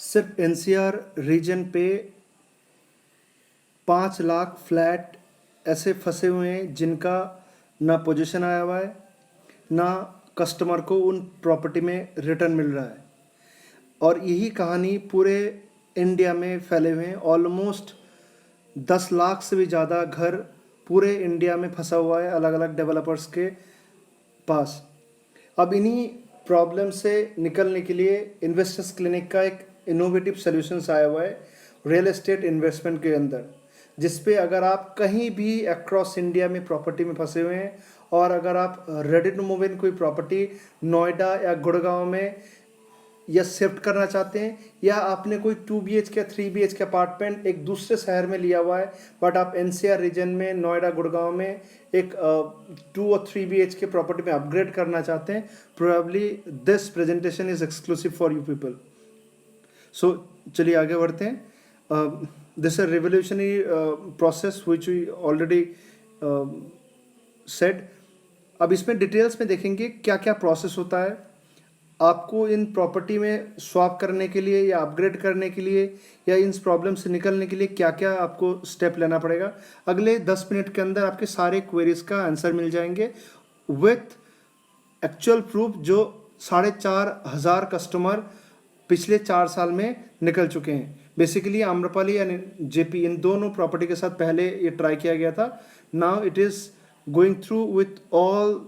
सिर्फ NCR region पे 5 lakh flat ऐसे फंसे हुए हैं जिनका ना पोजीशन आया हुआ है, ना कस्टमर को उन प्रॉपर्टी में रिटर्न मिल रहा है। और यही कहानी पूरे इंडिया में फैले हुए हैं। ऑलमोस्ट 10 लाख से भी ज़्यादा घर पूरे इंडिया में फंसा हुआ है अलग अलग डेवलपर्स के पास। अब इन्हीं प्रॉब्लम से निकलने के लिए इन्वेस्टर्स क्लिनिक का एक इनोवेटिव सॉल्यूशंस आया हुआ है रियल एस्टेट इन्वेस्टमेंट के अंदर, जिस पे अगर आप कहीं भी अक्रॉस इंडिया में प्रॉपर्टी में फंसे हुए हैं और अगर आप रेडी टू मूव इन कोई प्रॉपर्टी नोएडा या गुड़गांव में या शिफ्ट करना चाहते हैं, या आपने कोई 2 BHK 3 BHK अपार्टमेंट एक दूसरे शहर में लिया हुआ है बट आप एनसीआर रीजन में नोएडा गुड़गांव में एक 2 और 3 BHK प्रॉपर्टी में अपग्रेड करना चाहते हैं, probably this presentation is exclusive for you people. So चलिए आगे बढ़ते हैं। This is revolutionary process which we already said. अब इसमें डिटेल्स में देखेंगे क्या क्या प्रोसेस होता है आपको इन प्रॉपर्टी में स्वैप करने के लिए या अपग्रेड करने के लिए या इन प्रॉब्लम से निकलने के लिए क्या क्या आपको स्टेप लेना पड़ेगा। अगले 10 मिनट के अंदर आपके सारे क्वेरीज का आंसर मिल जाएंगे विथ एक्चुअल प्रूफ, जो 4,500 कस्टमर पिछले 4 साल में निकल चुके हैं। बेसिकली आम्रपाली एंड जेपी इन दोनों प्रॉपर्टी के साथ पहले ये ट्राई किया गया था। Now it is going through with all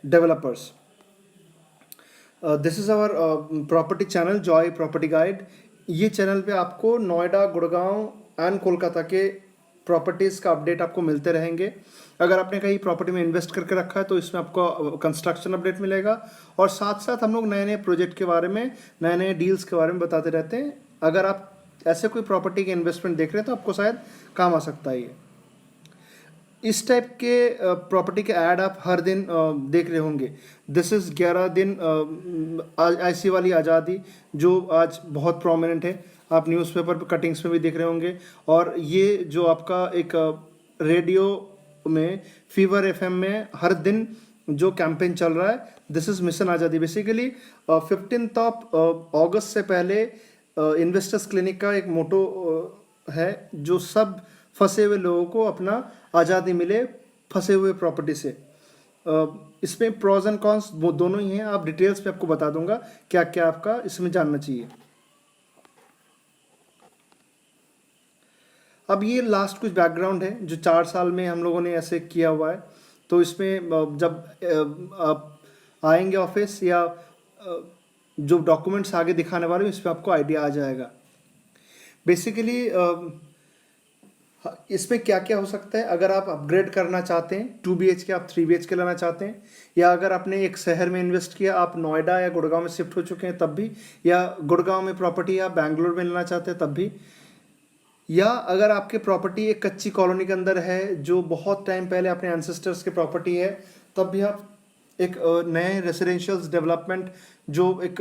developers. This is our property channel Joy property guide. ये चैनल पे आपको नोएडा, गुड़गांव एंड कोलकाता के प्रॉपर्टीज़ का अपडेट आपको मिलते रहेंगे। अगर आपने कहीं प्रॉपर्टी में इन्वेस्ट करके रखा है तो इसमें आपको कंस्ट्रक्शन अपडेट मिलेगा, और साथ साथ हम लोग नए नए प्रोजेक्ट के बारे में, नए नए डील्स के बारे में बताते रहते हैं। अगर आप ऐसे कोई प्रॉपर्टी के इन्वेस्टमेंट देख रहे हैं तो आपको शायद काम आ सकता है ये। इस टाइप के प्रॉपर्टी के ऐड आप हर दिन देख रहे होंगे। दिस इज़ 11 दिन ऐसी वाली आज़ादी जो आज बहुत प्रोमिनेंट है, आप न्यूज़पेपर पर कटिंग्स में भी देख रहे होंगे। और ये जो आपका एक रेडियो में फीवर एफएम में हर दिन जो कैंपेन चल रहा है, दिस इज़ मिशन आज़ादी। बेसिकली 15 अगस्त से पहले इन्वेस्टर्स क्लिनिक का एक मोटो है जो सब फंसे हुए लोगों को अपना आज़ादी मिले फंसे हुए प्रॉपर्टी से। इसमें प्रोज एंड कॉन्स वो दोनों ही हैं, आप डिटेल्स पे आपको बता दूंगा क्या क्या आपका इसमें जानना चाहिए। अब ये लास्ट कुछ बैकग्राउंड है जो 4 साल में हम लोगों ने ऐसे किया हुआ है। तो इसमें जब आप आएंगे ऑफिस या जो डॉक्यूमेंट्स आगे दिखाने वाले हैं, इस पर आपको आइडिया आ जाएगा। बेसिकली इसमें क्या क्या हो सकता है। अगर आप अपग्रेड करना चाहते हैं 2 BHK आप 3 BHK लेना चाहते हैं, या अगर आपने एक शहर में इन्वेस्ट किया, आप नोएडा या गुड़गांव में शिफ्ट हो चुके हैं तब भी, या गुड़गांव में प्रॉपर्टी आप बैंगलोर में लेना चाहते हैं तब भी, या अगर आपके प्रॉपर्टी एक कच्ची कॉलोनी के अंदर है जो बहुत टाइम पहले अपने एंसेस्टर्स की प्रॉपर्टी है, तब भी आप एक नए रेसिडेंशियल डेवलपमेंट जो एक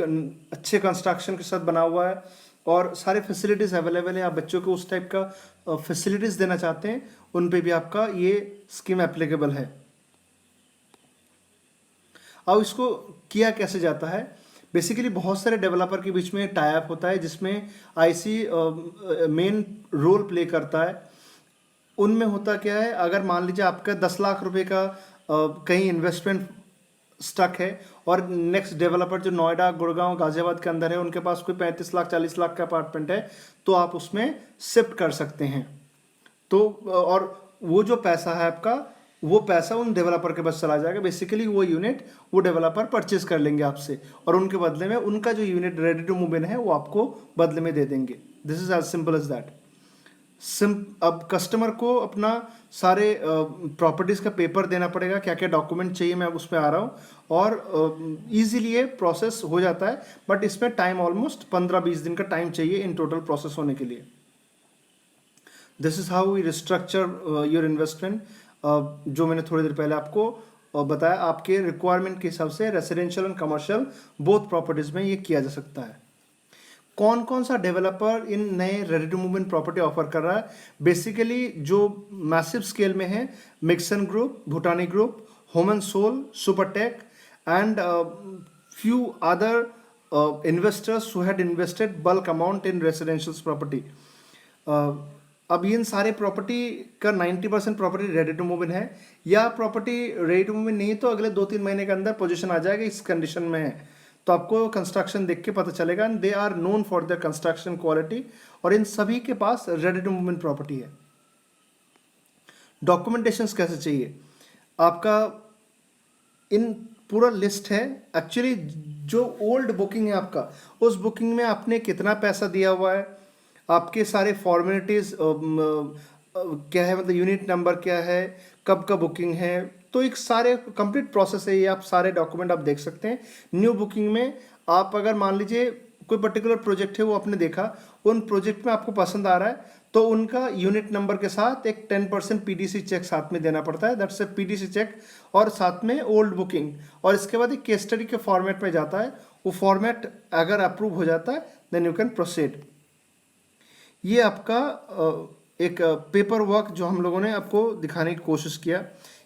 अच्छे कंस्ट्रक्शन के साथ बना हुआ है और सारे फैसिलिटीज़ अवेलेबल है, आप बच्चों को उस टाइप का फैसिलिटीज़ देना चाहते हैं, उन पे भी आपका ये स्कीम एप्लीकेबल है। अब इसको किया कैसे जाता है। बेसिकली बहुत सारे डेवलपर के बीच में टाई अप होता है जिसमें आईसी मेन रोल प्ले करता है। उनमें होता क्या है, अगर मान लीजिए आपका 10 लाख रुपए का कहीं इन्वेस्टमेंट स्टक है और नेक्स्ट डेवलपर जो नोएडा, गुड़गांव, गाजियाबाद के अंदर है, उनके पास कोई 35 लाख 40 लाख का अपार्टमेंट है, तो आप उसमें शिफ्ट कर सकते हैं। तो और वो जो पैसा है आपका, वो पैसा उन डेवलपर के पास चला जाएगा। बेसिकली वो यूनिट वो डेवलपर परचेज कर लेंगे आपसे और उनके बदले में उनका जो unit ready to move in है वो आपको बदले में दे देंगे। This is as simple as that. अब कस्टमर को अपना सारे प्रॉपर्टीज़ का पेपर देना पड़ेगा, क्या क्या डॉक्यूमेंट चाहिए मैं अब उस पर आ रहा हूँ, और ईजीली ये प्रोसेस हो जाता है। बट इसमें टाइम ऑलमोस्ट 15-20 दिन का टाइम चाहिए इन टोटल प्रोसेस होने के लिए। This is how we restructure your investment. जो मैंने थोड़ी देर पहले आपको बताया, आपके रिक्वायरमेंट के हिसाब से residential and commercial both properties में ये किया जा सकता है। कौन कौन सा डेवलपर इन नए ready to move in property ऑफर कर रहा है। बेसिकली जो मैसिव स्केल में है, मिक्सन group, Bhutani group, home and soul, Supertech and few other investors who had invested bulk amount in residential property. अब इन सारे प्रॉपर्टी का 90% property ready to move in है, या property ready to move in नहीं तो अगले 2-3 महीने के अंदर पोजीशन आ जाएगा इस कंडीशन में है, तो आपको कंस्ट्रक्शन देख के पता चलेगा। And they are known for their construction quality, और इन सभी के पास ready to move in property है। डॉक्यूमेंटेशंस कैसे चाहिए आपका, इन पूरा लिस्ट है। एक्चुअली जो ओल्ड बुकिंग है आपका, उस बुकिंग में आपने कितना पैसा दिया हुआ है, आपके सारे फॉर्मेलिटीज़ क्या है, मतलब यूनिट नंबर क्या है, कब का बुकिंग है, तो एक सारे कंप्लीट प्रोसेस है ये। आप सारे डॉक्यूमेंट आप देख सकते हैं। न्यू बुकिंग में आप अगर मान लीजिए कोई पर्टिकुलर प्रोजेक्ट है वो आपने देखा, उन प्रोजेक्ट में आपको पसंद आ रहा है, तो उनका यूनिट नंबर के साथ एक 10% पीडीसी चेक साथ में देना पड़ता है, दैट्स ए पीडीसी चेक, और साथ में ओल्ड बुकिंग, और इसके बाद एक केस स्टडी के फॉर्मेट में जाता है। वो फॉर्मेट अगर अप्रूव हो जाता है देन यू कैन प्रोसीड। ये आपका एक पेपर वर्क जो हम लोगों ने आपको दिखाने की कोशिश किया।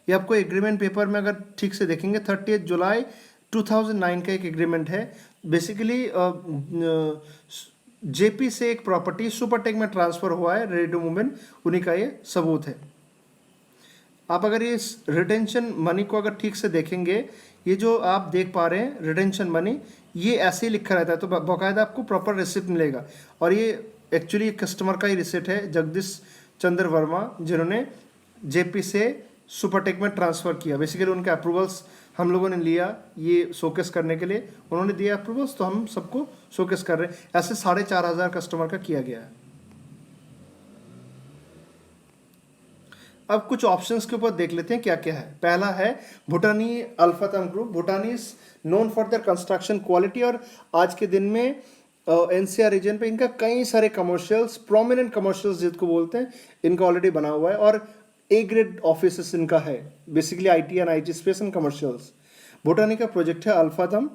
ये आपको एग्रीमेंट पेपर में अगर ठीक से देखेंगे 30 जुलाई 2009 का एक एग्रीमेंट है। बेसिकली जेपी से एक प्रॉपर्टी सुपरटेक में ट्रांसफ़र हुआ है, रेडी टू मूव इन, उन्हीं का ये सबूत है। आप अगर ये रिटेंशन मनी को अगर ठीक से देखेंगे, ये जो आप देख पा रहे हैं रिटेंशन मनी, ये ऐसे ही लिखा रहता है, तो बाकायदा आपको प्रॉपर रिसिप्ट मिलेगा। और ये एक्चुअली कस्टमर का ही रिसिप्ट है, जगदीश चंद्र वर्मा, जिन्होंने जेपी से सुपरटेक में ट्रांसफ़र किया। बेसिकली उनके अप्रूवल्स हम लोगों ने लिया ये शोकेस करने के लिए, उन्होंने दिया अप्रूवल्स, तो हम सबको शोकेस कर रहे हैं। ऐसे 4,500 कस्टमर का किया गया है। अब कुछ ऑप्शंस के ऊपर देख लेते हैं क्या क्या है। पहला है Bhutani Alphathum group. Bhutani is known for their construction quality, और आज के दिन में एनसीआर रीजन पे इनका कई सारे कमर्शियल्स, प्रोमिनेंट कमर्शियल्स जिसको बोलते हैं, इनका ऑलरेडी बना हुआ है, और ए ग्रेड ऑफिस इनका है, basically IT and IT space and commercials. Bhutani का प्रोजेक्ट है अल्फातम,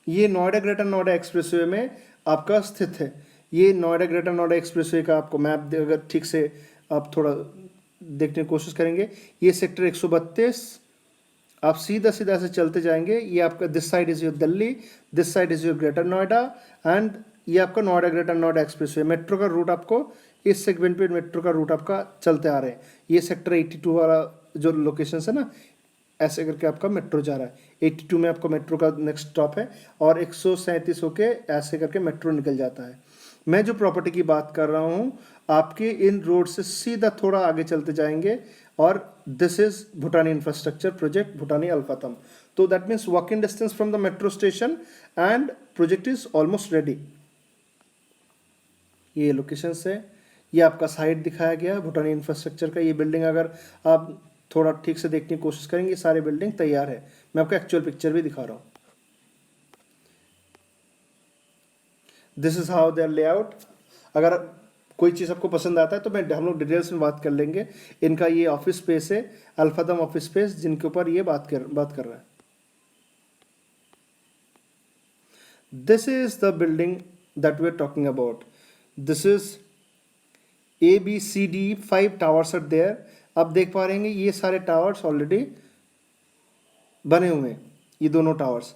ये नोएडा ग्रेटर नोएडा एक्सप्रेसवे में आपका स्थित है। ये नोएडा ग्रेटर नोएडा एक्सप्रेसवे का आपको मैप अगर ठीक से आप थोड़ा देखने की कोशिश करेंगे, ये सेक्टर 132, आप सीधा सीधा से चलते जाएंगे, ये आपका this side is your Delhi, this side is your greater Noida, and ये आपका Noida greater Noida expressway. Metro का रूट आपको इस सेगमेंट पे मेट्रो का रूट आपका चलते आ रहे हैं। ये सेक्टर 82 वाला जो लोकेशन है ना, ऐसे करके आपका मेट्रो जा रहा है। 82 में आपका मेट्रो का नेक्स्ट स्टॉप है, और 137 होके ऐसे करके मेट्रो निकल जाता है। मैं जो प्रॉपर्टी की बात कर रहा हूँ, आपके इन रोड से सीधा थोड़ा आगे चलते जाएंगे, और this is Bhutani infrastructure project, भूटानी अल्फातम। तो that means walking distance from the metro station, and project is almost ready. ये लोकेशन है, ये आपका साइट दिखाया गया भूटानी इंफ्रास्ट्रक्चर का। ये बिल्डिंग अगर आप थोड़ा ठीक से देखने की कोशिश करेंगे, सारे बिल्डिंग तैयार है। मैं आपको एक्चुअल पिक्चर भी दिखा रहा हूँ। This is how their layout. अगर कोई चीज़ आपको पसंद आता है तो हम लोग डिटेल्स में बात कर लेंगे। इनका ये ऑफिस स्पेस है, अल्फातम ऑफिस स्पेस, जिनके ऊपर ये बात कर रहा है। This is the building that we are talking about. This is ABCD 5 towers are there. आप देख पा रहे हैं ये सारे टावर्स ऑलरेडी बने हुए हैं, ये दोनों टावर्स,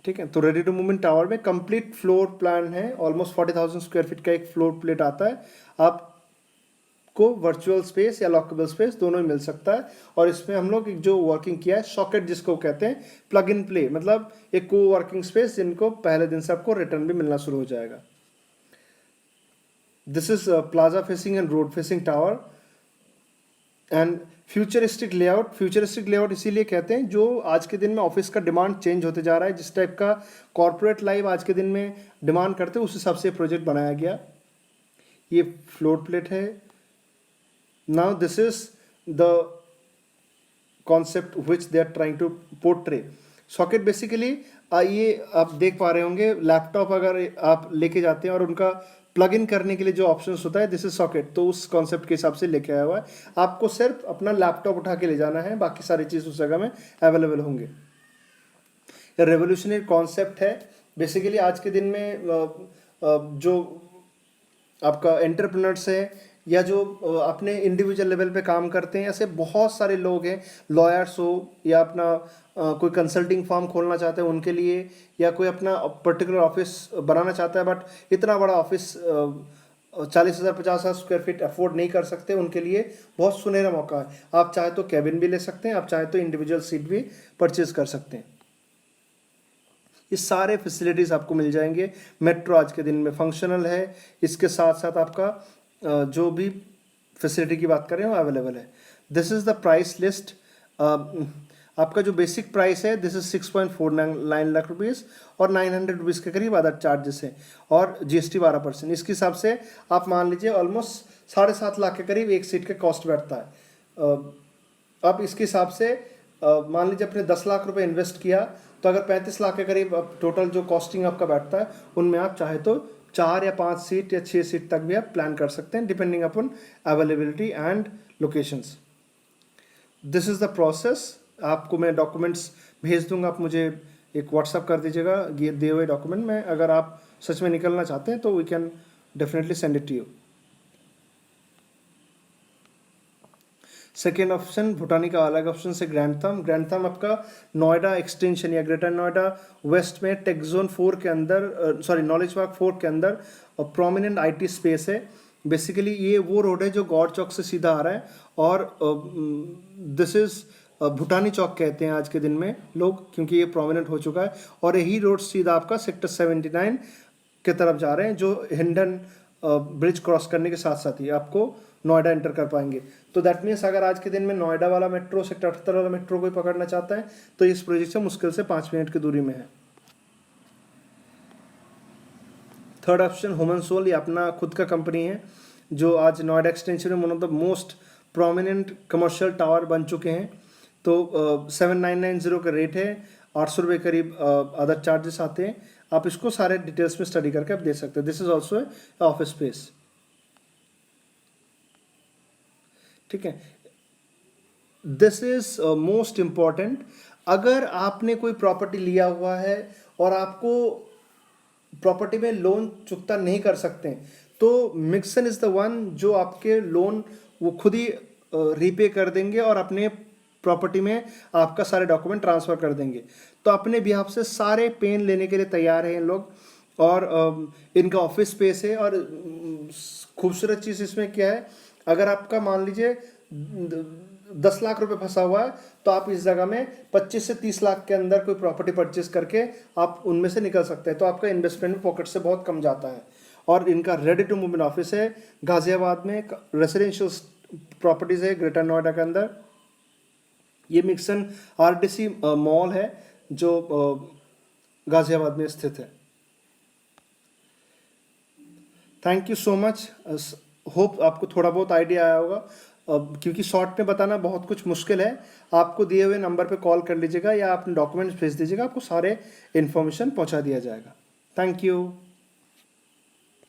ठीक है। तो ready to move in tower में कंप्लीट फ्लोर प्लान है, ऑलमोस्ट 40,000 स्क्वायर फीट का एक फ्लोर प्लेट आता है। आपको वर्चुअल स्पेस या लॉकेबल स्पेस दोनों ही मिल सकता है। और इसमें हम लोग एक जो वर्किंग किया है सॉकेट, जिसको कहते हैं प्लग इन प्ले, मतलब एक को वर्किंग स्पेस, जिनको पहले दिन से आपको रिटर्न भी मिलना शुरू हो जाएगा। This is plaza facing and road facing tower, and futuristic layout. Futuristic layout इसीलिए कहते हैं जो आज के दिन में ऑफिस का डिमांड चेंज होते जा रहा है, जिस टाइप का कॉर्पोरेट लाइफ आज के दिन में डिमांड करते हैं, उस हिसाब से प्रोजेक्ट बनाया गया। ये फ्लोर प्लेट है। Now this is the concept which they are trying to portray. Socket basically ये आप देख पा रहे होंगे, लैपटॉप अगर आप लेके जाते हैं और उनका प्लग इन करने के लिए जो ऑप्शंस होता है, दिस इज सॉकेट, तो उस कॉन्सेप्ट के हिसाब से लेके आया हुआ है। आपको सिर्फ अपना लैपटॉप उठा के ले जाना है, बाकी सारी चीज़ उस जगह में अवेलेबल होंगे। रेवोल्यूशनरी कॉन्सेप्ट है। बेसिकली आज के दिन में जो आपका एंटरप्रेन्योर्स है, या जो अपने इंडिविजुअल लेवल पे काम करते हैं, ऐसे बहुत सारे लोग हैं, लॉयर्स हो या अपना कोई कंसल्टिंग फर्म खोलना चाहते हैं उनके लिए, या कोई अपना पर्टिकुलर ऑफिस बनाना चाहता है बट इतना बड़ा ऑफिस 40,000 50,000 स्क्वायर फीट अफोर्ड नहीं कर सकते, उनके लिए बहुत सुनहरा मौका है। आप चाहे तो कैबिन भी ले सकते हैं, आप चाहे तो इंडिविजुअल सीट भी परचेज कर सकते हैं। ये सारे फैसिलिटीज़ आपको मिल जाएंगे। मेट्रो आज के दिन में फंक्शनल है, इसके साथ साथ आपका जो भी फैसिलिटी की बात करें वो अवेलेबल है। This is the price list. आपका जो बेसिक प्राइस है दिस इज 6.49 लाख रुपीज़ और 900 रुपीज़ के करीब अदर चार्जेस हैं और GST 12%। इसके हिसाब से आप मान लीजिए ऑलमोस्ट 7.5 लाख के करीब एक सीट का कॉस्ट बैठता है। अब इसके हिसाब से मान लीजिए आपने 10 लाख रुपए इन्वेस्ट किया तो अगर 35 लाख के करीब टोटल जो कॉस्टिंग आपका बैठता है उनमें आप चाहे तो 4 या 5 सीट या 6 सीट तक भी आप प्लान कर सकते हैं depending upon availability and locations. This is the process. आपको मैं डॉक्यूमेंट्स भेज दूंगा, आप मुझे एक व्हाट्सअप कर दीजिएगा ये दिए हुए डॉक्यूमेंट में। अगर आप सच में निकलना चाहते हैं तो we can definitely send it to you. Second option Bhutani का अलग ऑप्शन से ग्रैंडथम। ग्रैंडथम आपका नोएडा एक्सटेंशन या ग्रेटर नोएडा वेस्ट में टेक जोन 4 के अंदर, सॉरी नॉलेज पार्क 4 के अंदर प्रोमिनेंट IT स्पेस है। बेसिकली ये वो रोड है जो गौर चौक से सीधा आ रहा है और दिस इज़ भूटानी चौक कहते हैं आज के दिन में लोग, क्योंकि ये प्रोमिनेंट हो चुका है। और यही रोड सीधा आपका सेक्टर 79 के तरफ जा रहे हैं जो हिंडन ब्रिज क्रॉस करने के साथ साथ ही आपको नोएडा एंटर कर पाएंगे। तो दैट मीन्स अगर आज के दिन में नोएडा वाला मेट्रो, सेक्टर 78 वाला मेट्रो कोई पकड़ना चाहता है तो इस प्रोजेक्ट से मुश्किल से 5 मिनट की दूरी में है। थर्ड ऑप्शन ह्यूमन सोल, ये अपना खुद का कंपनी है जो आज नोएडा एक्सटेंशन में one of the most prominent commercial tower बन चुके हैं। तो 7990 का रेट है, 800 रुपये करीब अदर चार्जेस आते हैं। आप इसको सारे डिटेल्स में स्टडी करके आप दे सकते हैं। This is also office space, ठीक है। This is most important. अगर आपने कोई प्रॉपर्टी लिया हुआ है और आपको प्रॉपर्टी में लोन चुकता नहीं कर सकते तो मिक्सन इज द वन जो आपके लोन वो खुद ही रीपे कर देंगे और अपने प्रॉपर्टी में आपका सारे डॉक्यूमेंट ट्रांसफ़र कर देंगे। तो अपने बिहाफ से सारे पेन लेने के लिए तैयार हैं इन लोग। और इनका ऑफिस स्पेस है। और खूबसूरत चीज़ इसमें क्या है, अगर आपका मान लीजिए 10 लाख रुपए फंसा हुआ है तो आप इस जगह में 25 से 30 लाख के अंदर कोई प्रॉपर्टी परचेज करके आप उनमें से निकल सकते हैं। तो आपका इन्वेस्टमेंट पॉकेट से बहुत कम जाता है। और इनका ready to move in office है गाजियाबाद में, रेसिडेंशियल प्रॉपर्टीज़ है ग्रेटर नोएडा के अंदर। ये मिक्सन RDC मॉल है जो गाजियाबाद में स्थित है। Thank you so much. Hope आपको थोड़ा बहुत आइडिया आया होगा। क्योंकि शॉर्ट में बताना बहुत कुछ मुश्किल है, आपको दिए हुए नंबर पे कॉल कर लीजिएगा या अपने डॉक्यूमेंट्स भेज दीजिएगा, आपको सारे इन्फॉर्मेशन पहुंचा दिया जाएगा। Thank you.